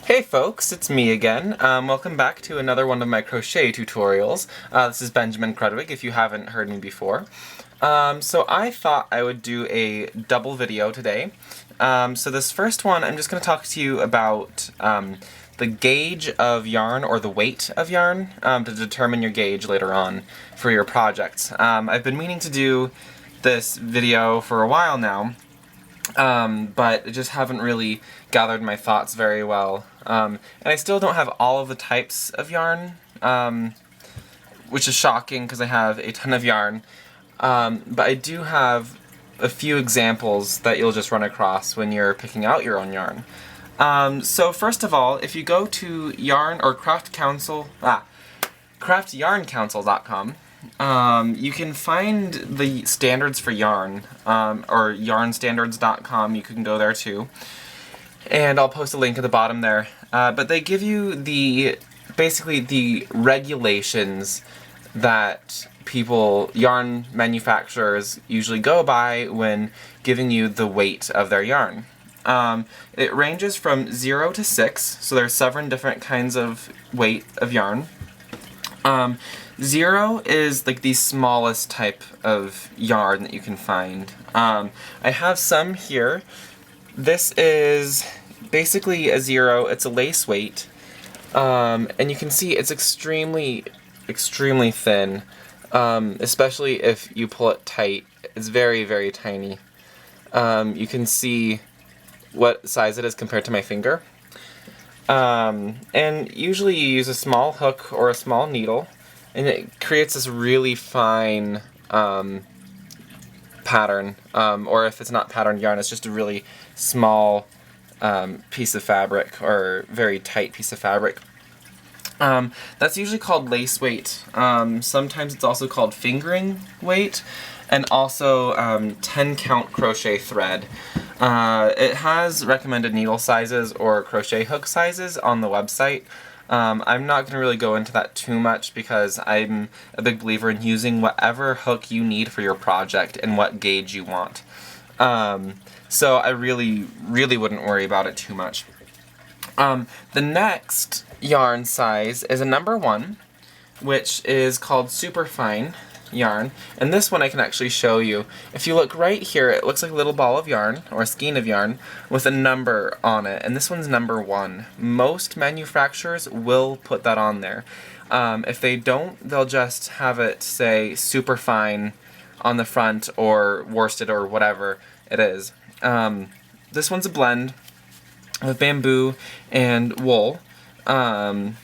Hey folks, it's me again. Welcome back to another one of my crochet tutorials. This is Krudwig, if you haven't heard me before. So I thought I would do a double video today. So this first one, I'm just going to talk to you about the gauge of yarn, or the weight of yarn, to determine your gauge later on for your projects. I've been meaning to do this video for a while now, but I just haven't really gathered my thoughts very well. And I still don't have all of the types of yarn, which is shocking because I have a ton of yarn. But I do have a few examples that you'll just run across when you're picking out your own yarn. So first of all, if you go to craftyarncouncil.com, you can find the standards for yarn, or yarnstandards.com, you can go there too. And I'll post a link at the bottom there. But they give you basically the regulations that yarn manufacturers usually go by when giving you the weight of their yarn. It ranges from 0 to 6, so there's 7 different kinds of weight of yarn. 0 is like the smallest type of yarn that you can find. I have some here. This is basically a 0, it's a lace weight, and you can see it's extremely thin, especially if you pull it tight. It's very, very tiny. You can see what size it is compared to my finger. And usually you use a small hook or a small needle, and it creates this really fine pattern, or if it's not patterned yarn, it's just a really small piece of fabric, or very tight piece of fabric. That's usually called lace weight. Sometimes it's also called fingering weight, and also 10 count crochet thread. It has recommended needle sizes or crochet hook sizes on the website. I'm not going to really go into that too much because I'm a big believer in using whatever hook you need for your project and what gauge you want. So I really wouldn't worry about it too much. The next yarn size is a number 1, which is called Superfine Yarn, and this one I can actually show you. If you look right here, it looks like a little ball of yarn, or a skein of yarn, with a number on it, and this one's number 1. Most manufacturers will put that on there. If they don't, they'll just have it say Superfine on the front, or worsted, or whatever it is. This one's a blend of bamboo and wool, and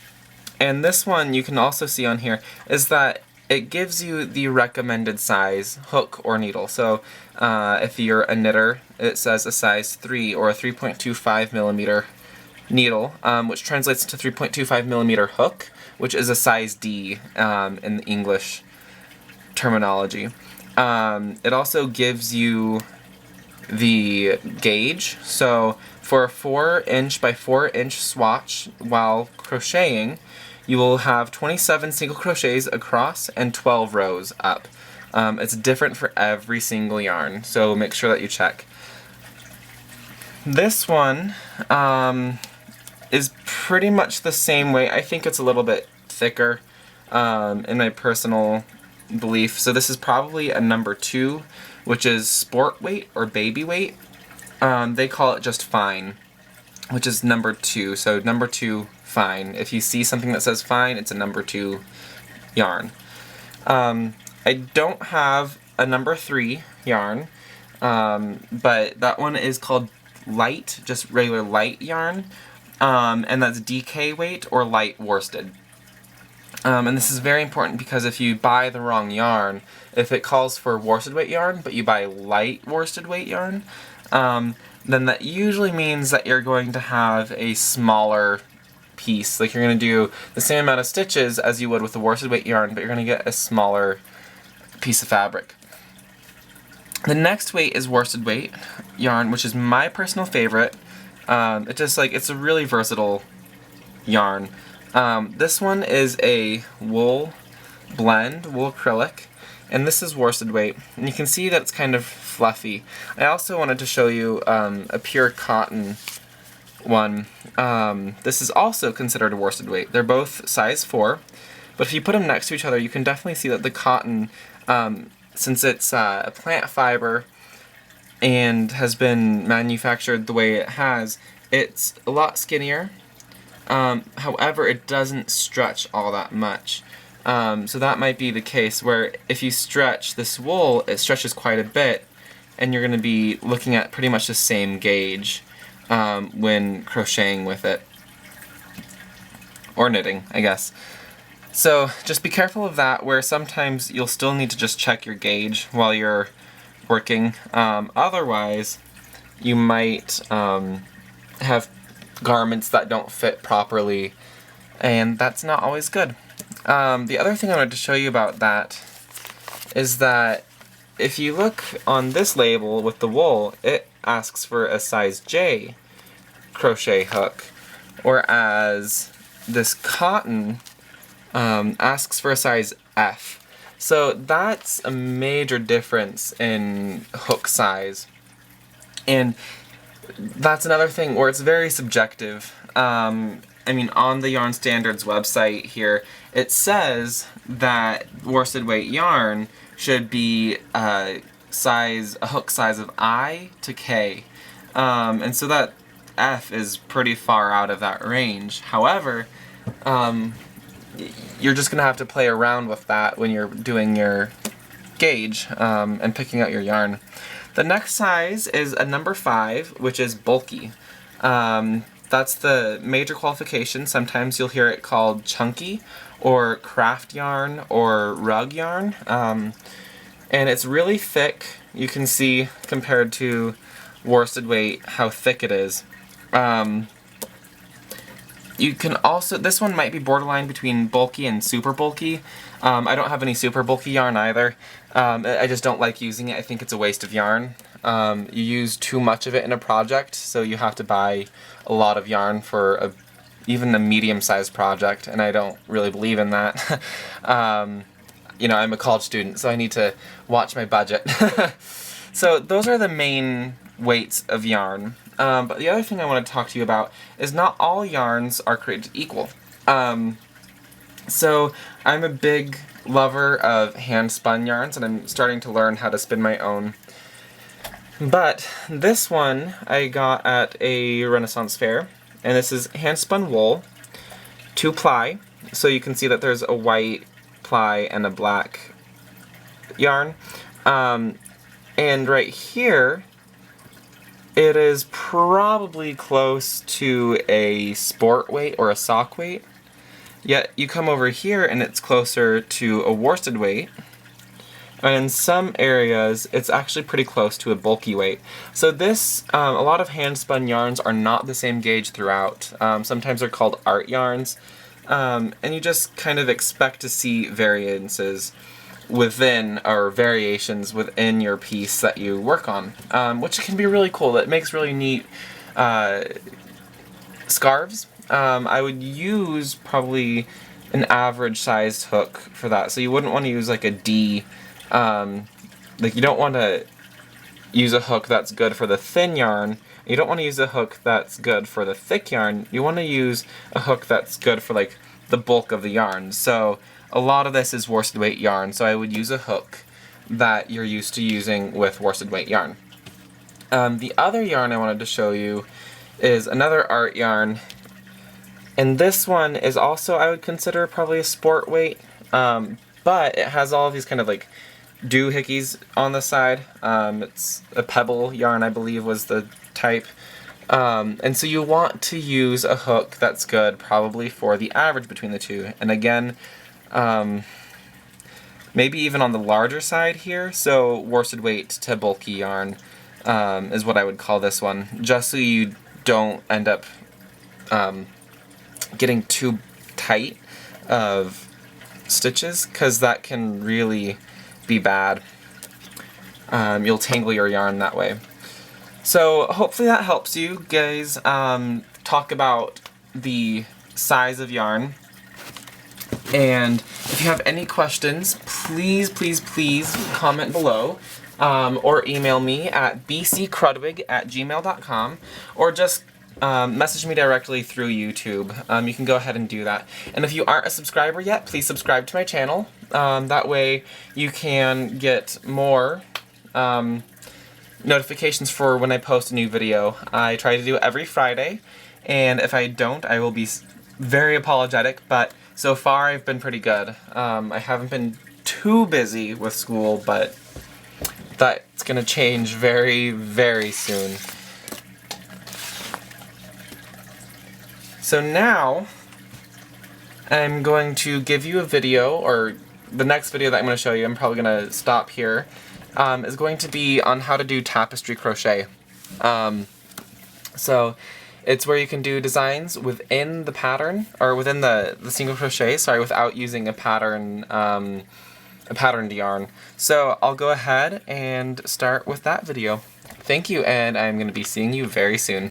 this one you can also see on here is that it gives you the recommended size hook or needle. So if you're a knitter, it says a size 3 or a 3.25 millimeter needle, which translates to 3.25 millimeter hook, which is a size D in the English terminology. It also gives you the gauge. So for a 4-inch by 4-inch swatch while crocheting, you will have 27 single crochets across and 12 rows up. It's different for every single yarn, so make sure that you check. This one is pretty much the same way. I think it's a little bit thicker in my personal belief. So this is probably a number 2, which is sport weight or baby weight. They call it just fine, which is number 2. So number 2 fine. If you see something that says fine, it's a number 2 yarn. I don't have a number 3 yarn, but that one is called light, just regular light yarn, and that's DK weight or light worsted. And this is very important because if you buy the wrong yarn, if it calls for worsted weight yarn, but you buy light worsted weight yarn, then that usually means that you're going to have a smaller piece. Like, you're going to do the same amount of stitches as you would with the worsted weight yarn, but you're going to get a smaller piece of fabric. The next weight is worsted weight yarn, which is my personal favorite. It's a really versatile yarn. This one is a wool blend, wool acrylic, and this is worsted weight. And you can see that it's kind of fluffy. I also wanted to show you a pure cotton one. This is also considered a worsted weight. They're both size 4, but if you put them next to each other, you can definitely see that the cotton, since it's a plant fiber and has been manufactured the way it has, it's a lot skinnier. However, it doesn't stretch all that much. So that might be the case where if you stretch this wool, it stretches quite a bit, and you're going to be looking at pretty much the same gauge when crocheting with it. Or knitting, I guess. So just be careful of that, where sometimes you'll still need to just check your gauge while you're working. Otherwise, you might have garments that don't fit properly, and that's not always good. The other thing I wanted to show you about that is that if you look on this label with the wool, it asks for a size J crochet hook, whereas this cotton asks for a size F. So that's a major difference in hook size. And that's another thing where it's very subjective. I mean, on the Yarn Standards website here, it says that worsted weight yarn should be a hook size of I to K. And so that F is pretty far out of that range. However, you're just going to have to play around with that when you're doing your gauge and picking out your yarn. The next size is a number 5, which is bulky. That's the major qualification. Sometimes you'll hear it called chunky, or craft yarn, or rug yarn. And it's really thick. You can see, compared to worsted weight, how thick it is. You can also, this one might be borderline between bulky and super bulky. I don't have any super bulky yarn either. I just don't like using it. I think it's a waste of yarn. You use too much of it in a project, so you have to buy a lot of yarn for even a medium-sized project, and I don't really believe in that. You know, I'm a college student, so I need to watch my budget. So those are the main weights of yarn. But the other thing I want to talk to you about is not all yarns are created equal. So I'm a big lover of hand-spun yarns, and I'm starting to learn how to spin my own. But this one I got at a Renaissance fair, and this is hand-spun wool, 2-ply, so you can see that there's a white ply and a black yarn. And right here, it is probably close to a sport weight or a sock weight. Yet you come over here and it's closer to a worsted weight. And in some areas, it's actually pretty close to a bulky weight. So this, a lot of hand-spun yarns are not the same gauge throughout. Sometimes they're called art yarns. And you just kind of expect to see variances within, or variations within your piece that you work on, which can be really cool. It makes really neat scarves. I would use probably an average sized hook for that, so you wouldn't want to use like a D. Like, you don't want to use a hook that's good for the thin yarn. You don't want to use a hook that's good for the thick yarn. You want to use a hook that's good for like the bulk of the yarn. So a lot of this is worsted weight yarn, so I would use a hook that you're used to using with worsted weight yarn. The other yarn I wanted to show you is another art yarn, and this one is also, I would consider, probably a sport weight, but it has all of these kind of like doohickeys on the side. It's a Pebble Yarn, I believe, was the type. And so you want to use a hook that's good probably for the average between the two. And again, maybe even on the larger side here, so worsted weight to bulky yarn is what I would call this one, just so you don't end up getting too tight of stitches, because that can really be bad. You'll tangle your yarn that way. So hopefully that helps you guys talk about the size of yarn. And if you have any questions, please comment below, or email me at bckrudwig@gmail.com, or just message me directly through YouTube. You can go ahead and do that. And if you aren't a subscriber yet, please subscribe to my channel. That way you can get more notifications for when I post a new video. I try to do it every Friday, and if I don't, I will be very apologetic, but so far I've been pretty good. I haven't been too busy with school, but that's gonna change very, very soon. So now, I'm going to give you a video, or the next video that I'm going to show you, I'm probably going to stop here, is going to be on how to do tapestry crochet. So, it's where you can do designs within the pattern, or within the single crochet, sorry, without using a patterned yarn. So, I'll go ahead and start with that video. Thank you, and I'm going to be seeing you very soon.